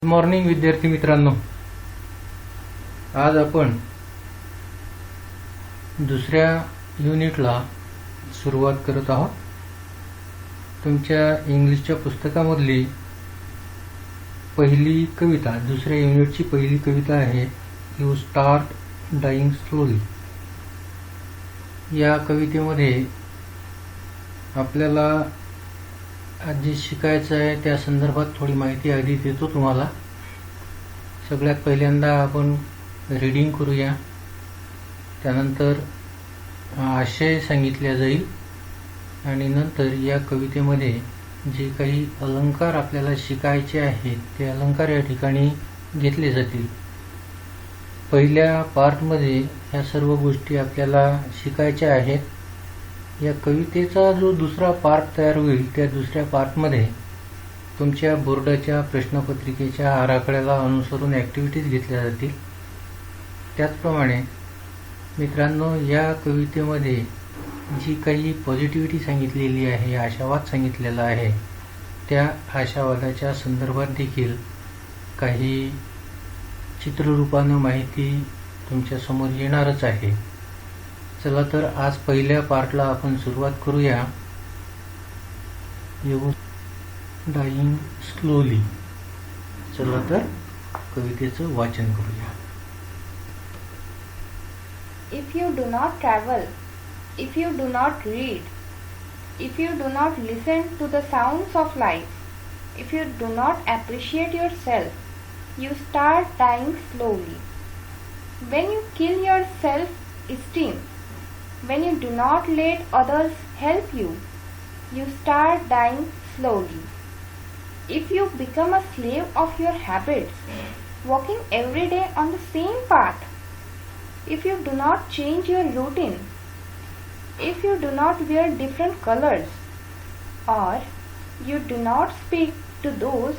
Good morning विद्यार्थी मित्रांनो. आज आपण दुसऱ्या युनिटला सुरुवात करत आहोत. तुमच्या इंग्लिशच्या पुस्तकामधली पहिली कविता, दुसऱ्या युनिटची पहिली कविता आहे यू स्टार्ट डाईंग स्लोली. या कवितेमध्ये आपल्याला आज जे शिकायचं आहे त्या संदर्भात थोडी माहिती आधी देतो तुम्हाला. सगळ्यात पहिल्यांदा आपण रीडिंग करूया, त्यानंतर आशय सांगितला जाईल आणि नंतर या कवितेमध्ये जे काही अलंकार आपल्याला शिकायचे आहेत ते अलंकार या ठिकाणी घेतले जातील. पहिल्या पार्टमध्ये ह्या सर्व गोष्टी आपल्याला शिकायच्या आहेत. या कवितेचा जो दुसरा पार्ट तयार होईल त्या दुसऱ्या पार्टमध्ये तुमच्या बोर्डाच्या प्रश्नपत्रिकेच्या आराखड्याला अनुसरून ॲक्टिव्हिटीज घेतल्या जातील. त्याचप्रमाणे मित्रांनो, या कवितेमध्ये जी काही पॉझिटिव्हिटी सांगितलेली आहे, आशावाद सांगितलेला आहे, त्या आशावादाच्या संदर्भात देखील काही चित्ररूपानं माहिती तुमच्यासमोर येणारच आहे. चला तर आज पहिल्या पार्टला आपण सुरुवात करूया. You dying slowly. चला तर कवितेचं वाचन करूया. If you do not travel, if you do not read, if you do not listen to the sounds of life, if you do not appreciate yourself, you start dying slowly. When you kill your self-esteem, when you do not let others help you, you start dying slowly. If you become a slave of your habits, walking every day on the same path, if you do not change your routine, if you do not wear different colors, or you do not speak to those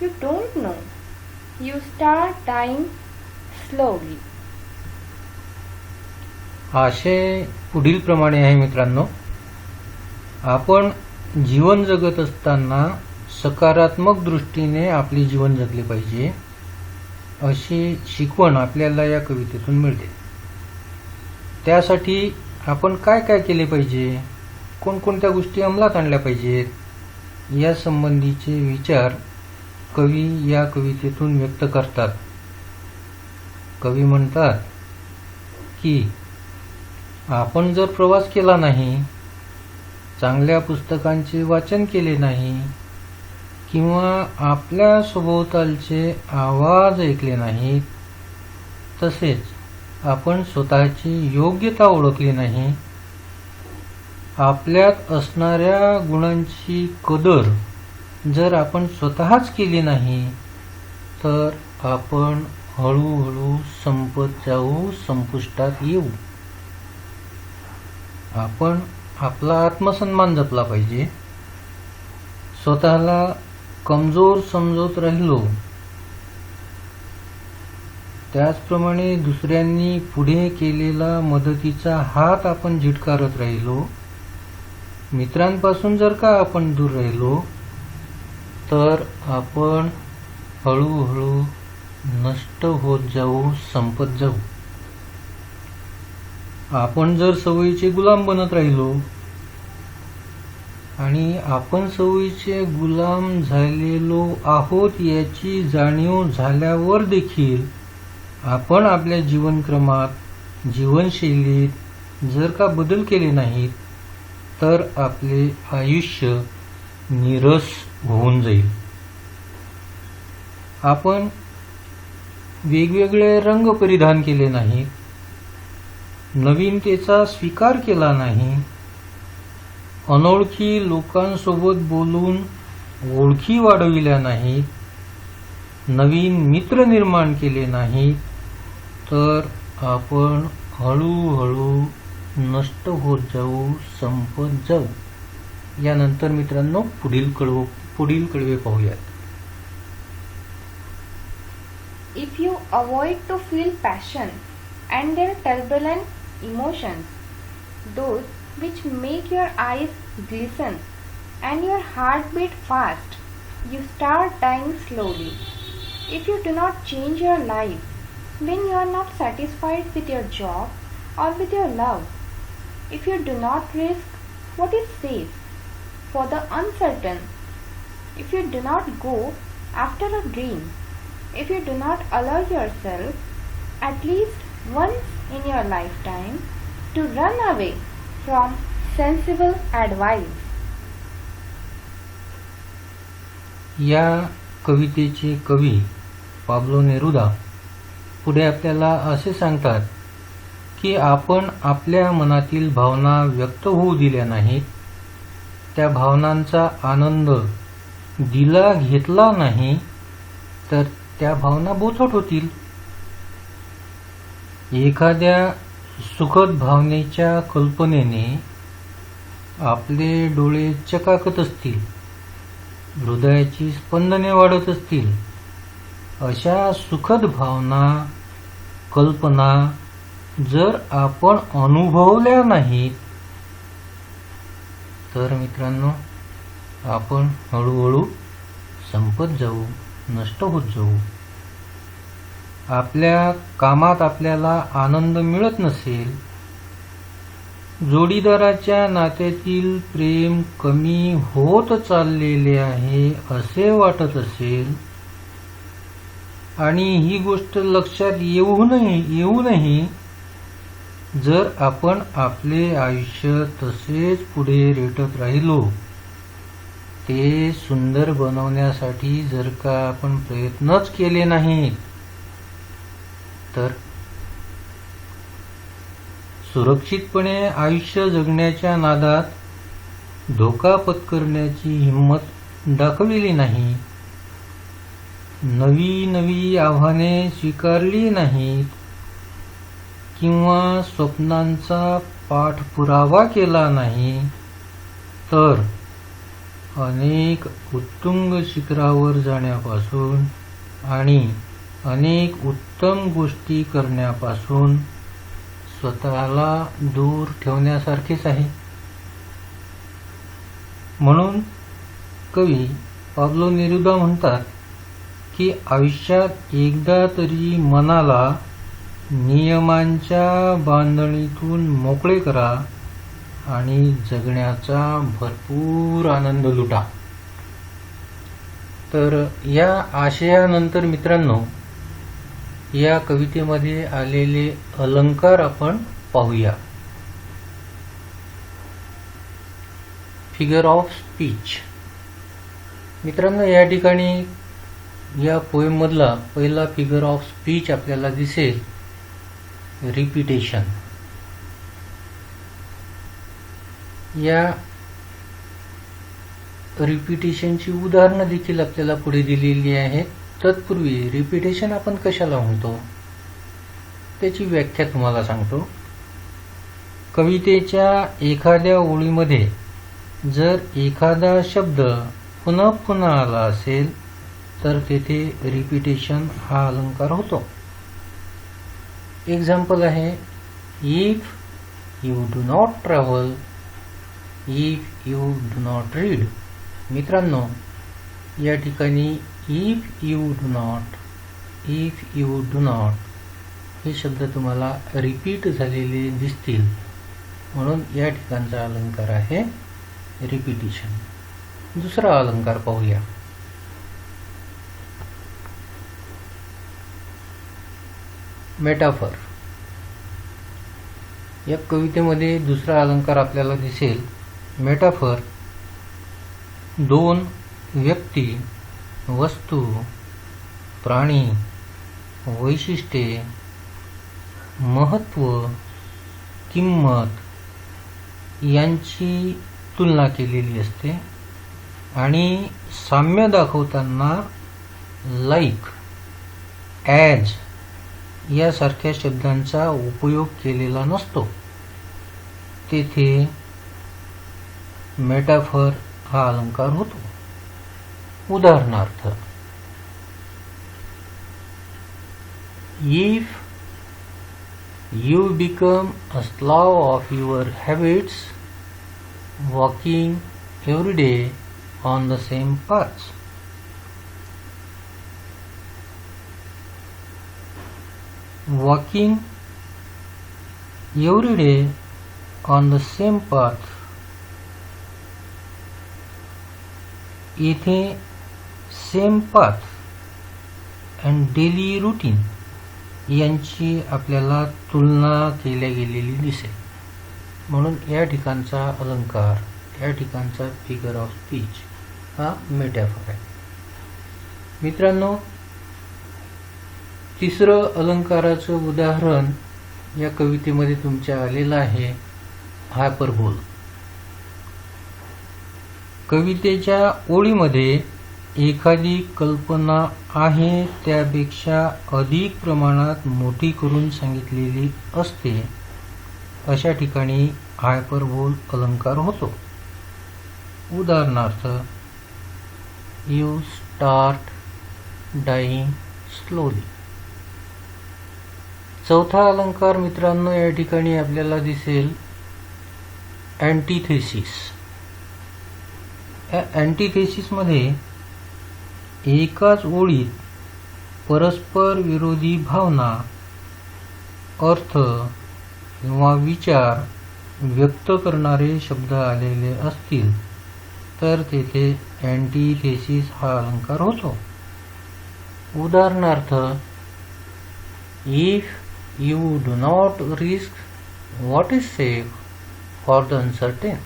you don't know, you start dying slowly. आशय पुढील प्रमाणे आहे मित्रांनो. आपण जीवन जगत असताना सकारात्मक दृष्टीने आपले जीवन जगले पाहिजे अशी शिकवण आपल्याला या कवितेतून मिळते. त्यासाठी आपण काय काय केले पाहिजे, कोणकोणत्या गोष्टी अंमलात आणल्या पाहिजेत, या संबंधीचे विचार कवी या कवितेतून व्यक्त करतात. कवी म्हणतात की आपण जर प्रवास केला नाही, चांगल्या पुस्तकांचे वाचन केले नाही किंवा आपल्या सभोवतालचे आवाज ऐकले नाहीत, तसेच आपण स्वतःची योग्यता ओळखली नाही, आपल्यात असणाऱ्या गुणांची कदर जर आपण स्वतःच केली नाही, तर आपण हळूहळू संपत जाऊ, संपुष्टात येऊ. आपण आपला आत्मसन्मान जपला पाहिजे. स्वतःला कमजोर समजत राहिलो, त्याचप्रमाणे दुसऱ्यांनी पुढे केलेला मदतीचा हात आपण झिटकारत राहिलो, मित्रांपासून जर का आपण दूर राहिलो, तर आपण हळूहळू नष्ट होत जाऊ, संपत जाऊ. आपण जर सवयीचे गुलाम बनत राहिलो आणि आपण सवयीचे गुलाम झालेलो आहोत याची जाणीव झाल्यावर देखील आपण आपल्या जीवनक्रमात, जीवनशैलीत जर का बदल केले नाहीत, तर आपले आयुष्य नीरस होऊन जाईल. आपण वेगवेगळे रंग परिधान केले नाहीत, नवीनतेचा स्वीकार केला नाही, अनोळखी लोकांसोबत बोलून ओळखी वाढविल्या नाहीत, नवीन मित्र निर्माण केले नाहीत, तर आपण हळूहळू नष्ट होत जाऊ, संपत जाऊ. यानंतर मित्रांनो पुढील कडवे पाहूयात. If you avoid to feel passion and their turbulent emotions, those which make your eyes glisten and your heart beat fast, you start dying slowly. if you do not change your life when you are not satisfied with your job or with your love, if you do not risk what is safe for the uncertain, if you do not go after a dream, if you do not allow yourself at least once in your lifetime to run away from sensible advice. या कवितेचे कवी Pablo Neruda पुढे आपल्याला असे सांगतात की आपण आपल्या मनातील भावना व्यक्त होऊ दिल्या नाहीत, त्या भावनांचा आनंद दिला घेतला नाही तर त्या भावना बोचट होतील. एखाद्या सुखद भावनेच्या कल्पनेने आपले डोळे चकाकत असतील, हृदयाची स्पंदने वाढत असतील. अशा सुखद भावना, कल्पना जर आपण अनुभवल्या नाहीत तर मित्रांनो आपण हळूहळू संपत जाऊ, नष्ट होत जाऊ. आपल्या कामात आपल्याला आनंद मिळत नसेल, जोडीदाराच्या नात्यातील प्रेम कमी होत चाललेले आहे असे वाटत असेल आणि ही गोष्ट लक्षात येऊनही जर आपण आपले आयुष्य तसेच पुढे रेटत राहिलो, ते सुंदर बनवण्यासाठी जर का आपण प्रयत्नच केले नाहीत तर सुरक्षितपणे आयुष्य जगण्याच्या नादात धोका पत्करण्याची हिंमत दाखविली नाही, नवी आव्हाने स्वीकारली नाहीत किंवा स्वप्नांचा पाठपुरावा केला नाही तर अनेक उत्तुंग शिखरावर जाण्यापासून आणि अनेक उत्तम गोष्टी करण्यापासून स्वतःला दूर ठेवण्यासारखेच आहे. म्हणून कवी पाब्लो नेरुदा म्हणतात की आयुष्यात एकदा तरी मनाला नियमांच्या बांधणीतून मोकळे करा आणि जगण्याचा भरपूर आनंद लुटा. तर या आशयानंतर मित्रांनो या कवितेमध्ये आलेले अलंकार आपण पाहूया. Figure of speech. मित्रांनो या ठिकाणी या पोएम मधला पहिला फिगर ऑफ स्पीच आपल्याला दिसेल रिपिटेशन. या रिपिटेशनची उदाहरणं देखील आपल्याला पुढे दिलेली आहेत. तत्पूर्वी रिपिटेशन आपण कशाला म्हणतो त्याची व्याख्या तुम्हाला सांगतो. कवितेच्या एखाद्या ओळीमध्ये जर एखादा शब्द पुन्हा पुन्हा आला असेल तर तेथे रिपिटेशन हा अलंकार होतो. एक्झाम्पल आहे if you do not travel, if you do not read. मित्रांनो या ठिकाणी इफ यू डू नॉट हे शब्द तुम्हाला रिपीट झालेले दिसतील, म्हणून या ठिकाणचा अलंकार आहे रिपिटिशन. दुसरा अलंकार पाहूया. मेटाफर. या कवितेमध्ये दुसरा अलंकार आपल्याला दिसेल मेटाफर. दोन व्यक्ती, वस्तू, प्राणी, वैशिष्ट्ये, महत्त्व, किंमत यांची तुलना केलेली असते आणि साम्य दाखवताना लाईक, ॲज यासारख्या शब्दांचा उपयोग केलेला नसतो. तेथे मेटाफर हा अलंकार होतो. उदाहरणार्थ if you become a slave of your habits walking every on the same path. Walking every on the same path. इथे same path and daily routine यांची आपल्याला तुलना केल्या गेलेली दिसेल. म्हणून या ठिकाणचा अलंकार, या ठिकाणचा फिगर ऑफ स्पीच हा मेटाफर आहे. मित्रांनो, तिसरं अलंकाराचं उदाहरण या कवितेमध्ये तुमच्या आलेलं आहे, हायपरबोल. कवितेच्या ओळीमध्ये एखादी कल्पना आहे त्यापेक्षा अधिक प्रमाणात मोठी करून सांगितलेली असते, अशा ठिकाणी हायपरबोल अलंकार होतो. उदाहरणार्थ, यू स्टार्ट डाईंग स्लोली. चौथा अलंकार मित्रांनो या ठिकाणी आपल्याला दिसेल अँटिथेसिस. या अँटिथेसिसमध्ये एकाच ओळीत परस्पर विरोधी भावना, अर्थ किंवा विचार व्यक्त करणारे शब्द आलेले असतील तर तेथे अँटिथेसिस हा अलंकार होतो. उदाहरणार्थ, if you do not risk what is safe for the uncertain.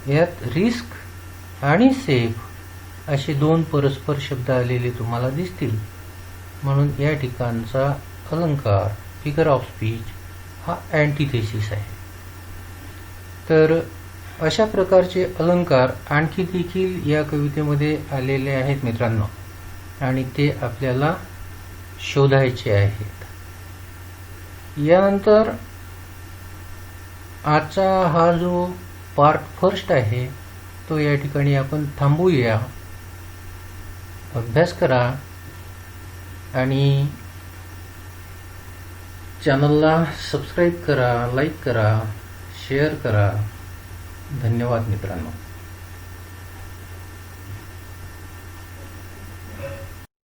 यात रिस्क आणि सेफ असे दोन परस्पर शब्द आलेले तुम्हाला दिसतील. म्हणून या ठिकाणचा अलंकार, फिगर ऑफ स्पीच हा अँटिथेसिस आहे. तर अशा प्रकारचे अलंकार आणखी देखील या कवितेमध्ये आलेले आहेत मित्रांनो, आणि ते आपल्याला शोधायचे आहेत. यानंतर आजचा हा जो पार्ट फर्स्ट आहे तो या ठिकाणी आपण थांबूया. अभ्यास करा आणि चॅनलला सबस्क्राईब करा, लाईक करा, शेअर करा. धन्यवाद मित्रांनो.